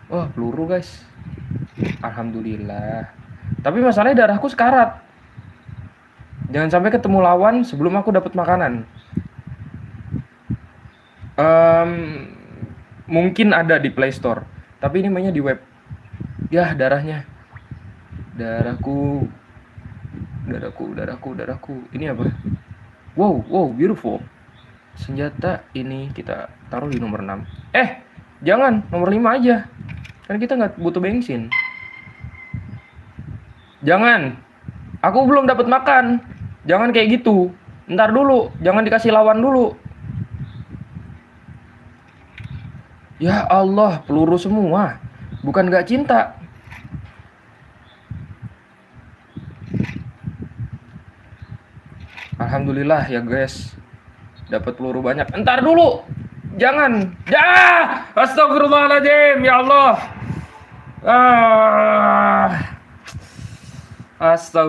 Wah, peluru guys. Alhamdulillah. Tapi masalahnya darahku sekarat. Jangan sampai ketemu lawan sebelum aku dapat makanan. Em, Mungkin ada di Play Store, tapi ini mainnya di web. Ya, darahnya. Darahku. Darahku. Ini apa? Wow, beautiful. Senjata ini kita taruh di nomor 6. Jangan, nomor 5 aja. Kan kita nggak butuh bensin. Jangan. Aku belum dapat makan. Jangan kayak gitu. Ntar dulu, jangan dikasih lawan dulu. Ya Allah, peluru semua. Bukan gak cinta. Alhamdulillah ya guys. Dapat peluru banyak. Entar dulu. Jangan. Ya! Astagfirullahaladzim. Ya Allah. Astagfirullah.